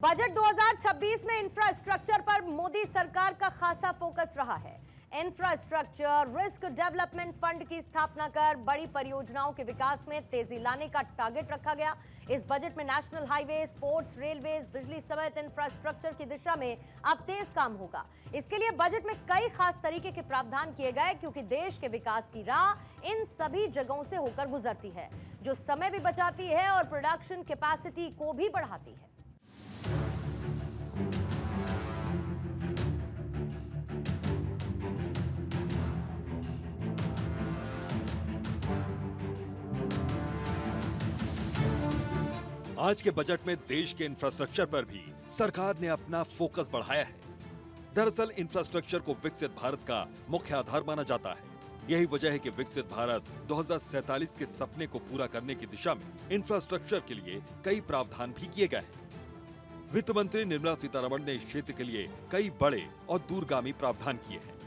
Budget 2026 में infrastructure पर मोदी सरकार का खासा फोकस रहा है। इंफ्रास्ट्रक्चर रिस्क डेवलपमेंट फंड की स्थापना कर बड़ी परियोजनाओं के विकास में तेजी लाने का टारगेट रखा गया। इस बजट में नेशनल हाईवेज, पोर्ट्स, रेलवेज, बिजली समेत इंफ्रास्ट्रक्चर की दिशा में अब तेज काम होगा। इसके लिए बजट में कई खास तरीके के प्रावधान किए गए, क्योंकि देश के विकास की राह इन सभी जगहों से होकर गुजरती है, जो समय भी बचाती है और प्रोडक्शन कैपेसिटी को भी बढ़ाती है। आज के बजट में देश के इंफ्रास्ट्रक्चर पर भी सरकार ने अपना फोकस बढ़ाया है। दरअसल इंफ्रास्ट्रक्चर को विकसित भारत का मुख्य आधार माना जाता है। यही वजह है कि विकसित भारत 2047 के सपने को पूरा करने की दिशा में इंफ्रास्ट्रक्चर के लिए कई प्रावधान भी किए गए हैं। वित्त मंत्री निर्मला सीतारमण ने इस क्षेत्र के लिए कई बड़े और दूरगामी प्रावधान किए हैं।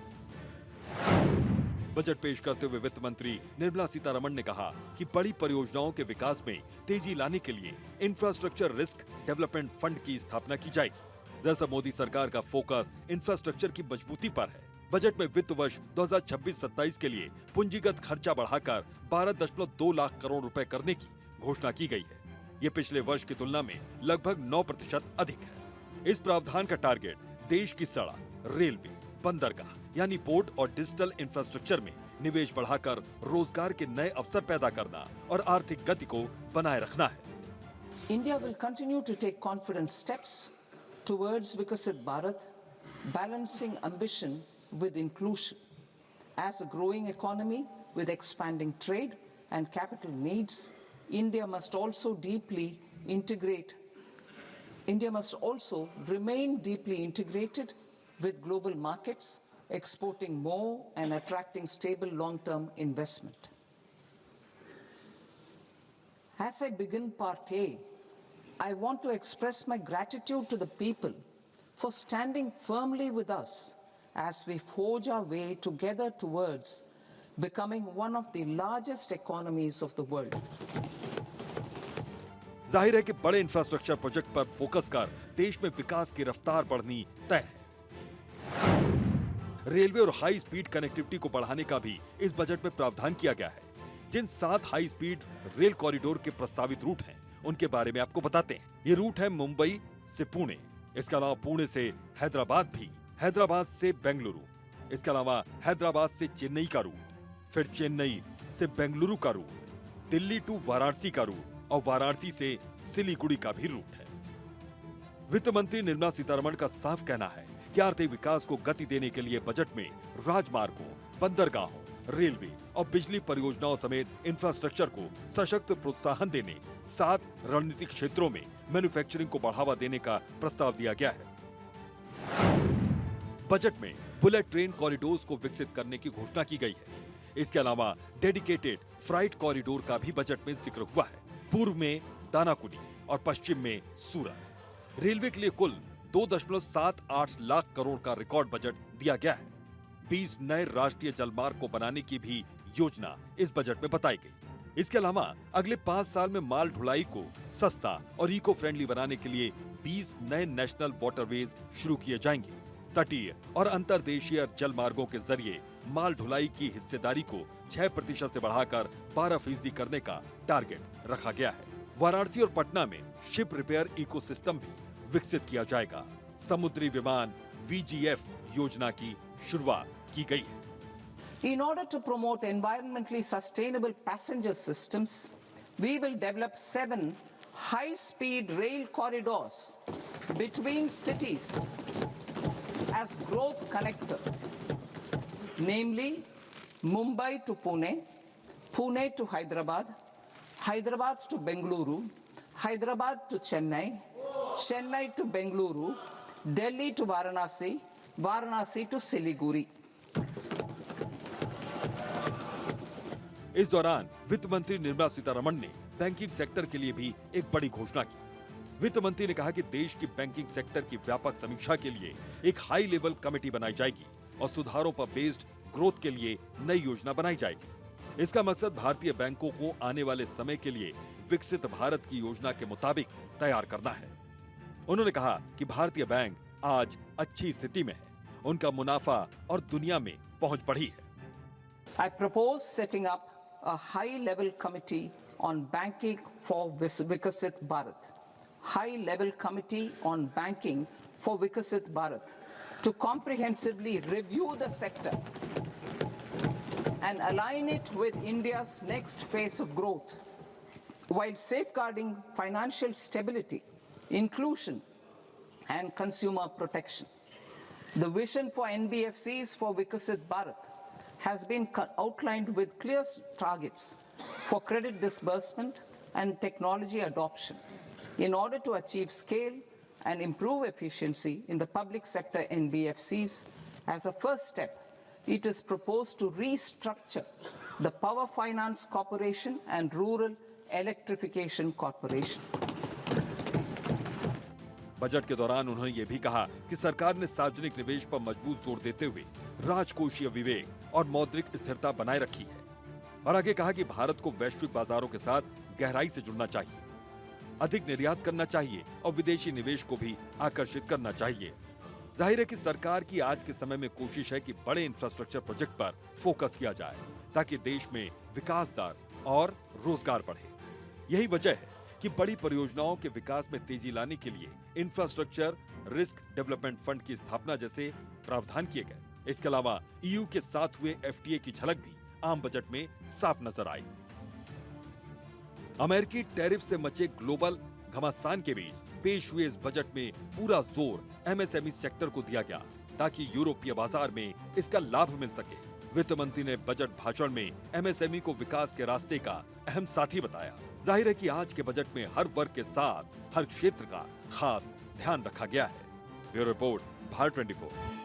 बजट पेश करते हुए वित्त मंत्री निर्मला सीतारमण ने कहा कि बड़ी परियोजनाओं के विकास में तेजी लाने के लिए इंफ्रास्ट्रक्चर रिस्क डेवलपमेंट फंड की स्थापना की जाएगी। दरअसल मोदी सरकार का फोकस इंफ्रास्ट्रक्चर की मजबूती पर है। बजट में वित्त वर्ष 2026-27 के लिए पूंजीगत खर्चा बढ़ाकर 12.2 लाख करोड़ रुपए करने की घोषणा की गई है। ये पिछले वर्ष की तुलना में लगभग 9% अधिक है। इस प्रावधान का टारगेट देश की सड़क, रेलवे, बंदरगाह यानी पोर्ट और डिजिटल इंफ्रास्ट्रक्चर में निवेश बढ़ाकर रोजगार के नए अवसर पैदा करना और आर्थिक गति को बनाए रखना है। India will continue to take confident steps towards Viksit Bharat, balancing ambition with inclusion. As a growing economy with expanding trade and capital needs, India must also remain deeply integrated with global markets, exporting more and attracting stable long-term investment. As I begin Part A, I want to express my gratitude to the people for standing firmly with us as we forge our way together towards becoming one of the largest economies of the world. जाहिर है कि बड़े infrastructure project पर focus कर देश में विकास की रफ्तार बढ़नी तय है। रेलवे और हाई स्पीड कनेक्टिविटी को बढ़ाने का भी इस बजट में प्रावधान किया गया है। जिन 7 हाई स्पीड रेल कॉरिडोर के प्रस्तावित रूट हैं, उनके बारे में आपको बताते हैं। ये रूट है मुंबई से पुणे, इसके अलावा पुणे से हैदराबाद भी, हैदराबाद से बेंगलुरु, इसके अलावा हैदराबाद से चेन्नई का रूट, फिर चेन्नई से बेंगलुरु का रूट, दिल्ली टू वाराणसी का रूट और वाराणसी से सिलीगुड़ी का भी रूट है। वित्त मंत्री निर्मला सीतारमण का साफ कहना है कि आर्थिक विकास को गति देने के लिए बजट में राजमार्गों, बंदरगाहों, रेलवे और बिजली परियोजनाओं समेत इंफ्रास्ट्रक्चर को सशक्त प्रोत्साहन देने 7 रणनीतिक क्षेत्रों में मैन्युफैक्चरिंग को बढ़ावा देने का प्रस्ताव दिया गया है। बजट में बुलेट ट्रेन कॉरिडोर्स को विकसित करने की घोषणा की गई है। इसके अलावा डेडिकेटेड फ्राइट कॉरिडोर का भी बजट में जिक्र हुआ है। पूर्व में दानाकुनी और पश्चिम में सूरत। रेलवे के लिए कुल 2.78 लाख करोड़ का रिकॉर्ड बजट दिया गया है। 20 नए राष्ट्रीय जलमार्ग को बनाने की भी योजना इस बजट में बताई गई। इसके अलावा अगले 5 साल में माल ढुलाई को सस्ता और इको फ्रेंडली बनाने के लिए 20 नए नेशनल वाटरवेज शुरू किए जाएंगे। तटीय और अंतर्देशीय जलमार्गों के जरिए माल ढुलाई की हिस्सेदारी को 6% से बढ़ाकर 12% करने का टारगेट रखा गया है। वाराणसी और पटना में शिप रिपेयर इकोसिस्टम भी विकसित किया जाएगा। समुद्री विमान VGF योजना की शुरुआत की गई है। In order to promote environmentally sustainable passenger systems, we will develop 7 high-speed rail corridors between cities as growth connectors, namely Mumbai to Pune, Pune to Hyderabad, Hyderabad to Bengaluru, Hyderabad to Chennai, Chennai to Bengaluru, Delhi to Varanasi, Varanasi to Siliguri. इस दौरान वित्त मंत्री निर्मला सीतारमण ने banking sector के लिए भी एक बड़ी घोषणा की। वित्त मंत्री ने कहा कि देश की बैंकिंग सेक्टर की व्यापक समीक्षा के लिए एक हाई लेवल कमेटी बनाई जाएगी और सुधारों पर बेस्ड ग्रोथ के लिए नई योजना बनाई जाएगी। इसका मकसद भारतीय बैंकों को आने वाले समय के लिए विकसित भारत की योजना के मुताबिक तैयार करना है। उन्होंने कहा कि भारतीय बैंक आज अच्छी स्थिति में है, उनका मुनाफा और दुनिया में पहुंच बढ़ी है। I propose setting up a high-level committee on banking for Vikasit Bharat. High-level committee on banking for Vikasit Bharat to comprehensively review the sector and align it with India's next phase of growth while safeguarding financial stability, inclusion and consumer protection. The vision for NBFCs for Vikasit Bharat has been outlined with clear targets for credit disbursement and technology adoption in order to achieve scale and improve efficiency in the public sector NBFCs. As a first step, it is proposed to restructure the Power Finance Corporation and Rural Electrification Corporation. Budget के दौरान उन्होंने ये भी कहा कि सरकार ने सार्वजनिक निवेश पर मजबूत जोर देते हुए राजकोषीय विवेक और मौद्रिक स्थिरता बनाए रखी है और आगे कहा कि भारत को वैश्विक बाजारों के साथ गहराई से जुड़ना चाहिए, अधिक निर्यात करना चाहिए और विदेशी निवेश को भी आकर्षित करना चाहिए। जाहिर है कि सरकार की आज के समय में कोशिश है कि बड़े इंफ्रास्ट्रक्चर प्रोजेक्ट पर फोकस किया जाए ताकि देश में विकास दर और रोजगार बढ़े। यही वजह है कि बड़ी परियोजनाओं के विकास में तेजी लाने के लिए इंफ्रास्ट्रक्चर रिस्क डेवलपमेंट फंड की स्थापना जैसे प्रावधान किए गए। इसके अलावा ईयू के साथ हुए एफटीए की झलक भी आम बजट में साफ नजर आई। अमेरिकी टैरिफ से मचे ग्लोबल घमासान के बीच पेश हुए इस बजट में पूरा जोर एमएसएमई सेक्टर को दिया गया ताकि यूरोपीय बाजार में इसका लाभ मिल सके। वित्त मंत्री ने बजट भाषण में एमएसएमई को विकास के रास्ते का अहम साथी बताया। जाहिर है कि आज के बजट में हर वर्ग के साथ हर क्षेत्र का खास ध्यान रखा गया है। Bureau report, Bharat 24।